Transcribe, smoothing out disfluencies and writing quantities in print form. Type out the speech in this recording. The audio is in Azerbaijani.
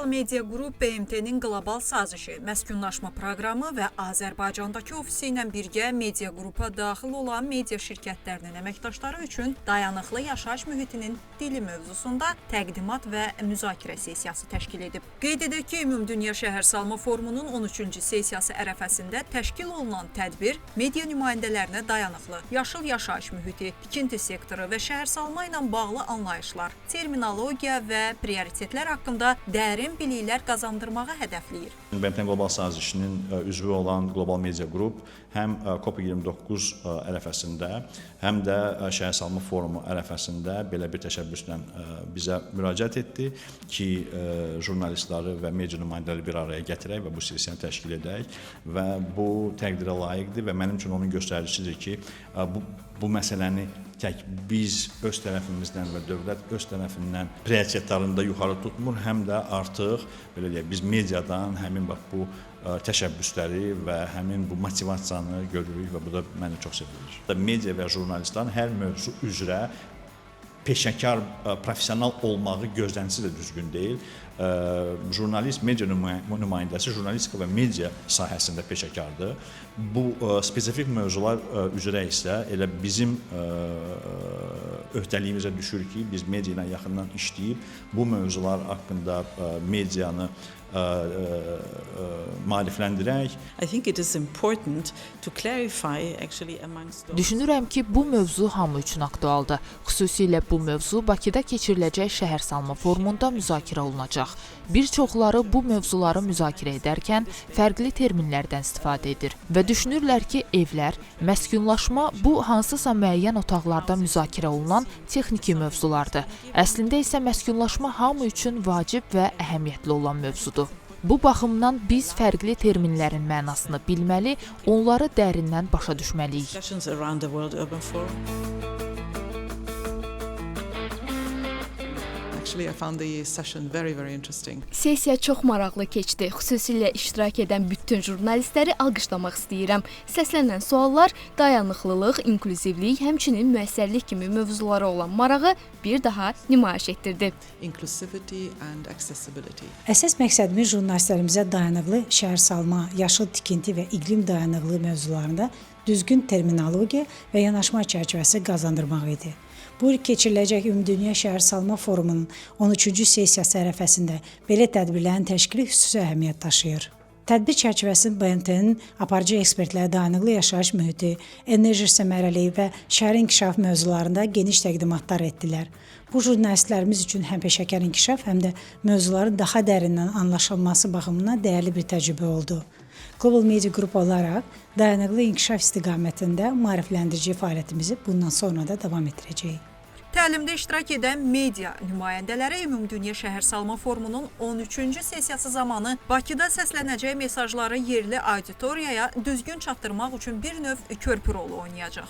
Media Group BMT-nin qlobal sazişi, məskunlaşma proqramı və Azərbaycandakı ofisi ilə birgə Media Group-a daxil olan media şirkətlərinin əməkdaşları üçün dayanıqlı yaşayış mühitinin dili mövzusunda təqdimat və müzakirə sessiyası təşkil edib. Qeyd edək ki, Ümumdünya Şəhərsalma Forumunun 13-cü sessiyası ərəfəsində təşkil olunan tədbir media nümayəndələrinə dayanıqlı yaşıl yaşayış mühiti, tikinti sektoru və şəhərsalma ilə bağlı anlayışlar, terminologiya və prioritetlər haqqında dərin biliklər qazandırmağı hədəfləyir. BMT Qlobal Sazişinin üzvü olan Qlobal Media Group həm COP29 ərəfəsində, həm də Şəhərsalma Forumu ərəfəsində belə bir təşəbbüslə bizə müraciət etdi ki, jurnalistləri və media nümayəndələri bir araya gətirək və bu sessiyanı təşkil edək və bu təqdirə layiqdir və mənim üçün onun göstəricisidir ki, bu məsələni tək biz öz tərəfimizdən və dövlət öz tərəfindən prioritetlərində yuxarı tutmur, həm də artıq belə deyək, biz mediadan həmin bu təşəbbüsləri və həmin bu motivasiyanı görürük və bu da məni çox sevindirir. Media və jurnalistlərin hər mövzu üzrə peşəkar, professional olmağı gözlənisi də düzgün deyil. Jurnalist, media nümayəndəsi jurnalistika və media sahəsində peşəkardır. Bu spesifik mövzular üzrə isə elə bizim öhdəliyimizə düşür ki, biz media ilə yaxından işləyib bu mövzular haqqında medianı maarifləndirək. Düşünürəm ki, bu mövzu hamı üçün aktualdır. Xüsusilə bu mövzu Bakıda keçiriləcək Şəhərsalma Forumunda müzakirə olunacaq. Bir çoxları bu mövzuları müzakirə edərkən fərqli terminlərdən istifadə edir və düşünürlər ki, evlər, məskunlaşma bu hansısa müəyyən otaqlarda müzakirə olunan texniki mövzulardır. Əslində isə məskunlaşma hamı üçün vacib və əhəmiyyətli olan mövzudur. Bu baxımdan biz fərqli terminlərin mənasını bilməli, onları dərindən başa düşməliyik. Sessiya çox maraqlı keçdi. Xüsusilə iştirak edən bütün jurnalistləri alqışlamaq istəyirəm. Səslənən suallar dayanıqlılıq, inklüzivlik, həmçinin müəssərlik kimi mövzulara olan marağı bir daha nümayiş etdirdi. Əsas məqsədimiz jurnalistlərimizə dayanıqlı şəhərsalma, yaşıl tikinti və iqlim dayanıqlı mövzularında düzgün terminologiya və yanaşma çərçivəsi qazandırmaq idi. Bu il keçiriləcək Ümumdünya Şəhərsalma Forumunun 13-cü sessiyası ərəfəsində belə tədbirlərin təşkili xüsusi əhəmiyyət daşıyır. Tədbir çərçivəsində BMT-nin aparıcı ekspertləri dayanıqlı yaşayış mühiti, enerji səmərəliyi və şəhər inkişafı mövzularında geniş təqdimatlar etdilər. Bu jurnalistlərimiz üçün həm peşəkar inkişaf, həm də mövzuların daha dərindən anlaşılması baxımından dəyərli bir təcrübə oldu. Global Media Group olaraq dayanıqlı inkişaf istiqamətində maarifləndirici fəaliyyətimizi bundan sonra da davam etdirəcəyik. Təlimdə iştirak edən media nümayəndələri Ümumdünya Şəhərsalma Forumunun 13-cü sessiyası zamanı Bakıda səslənəcək mesajları yerli auditoriyaya düzgün çatdırmaq üçün bir növ körpü rolu oynayacaq.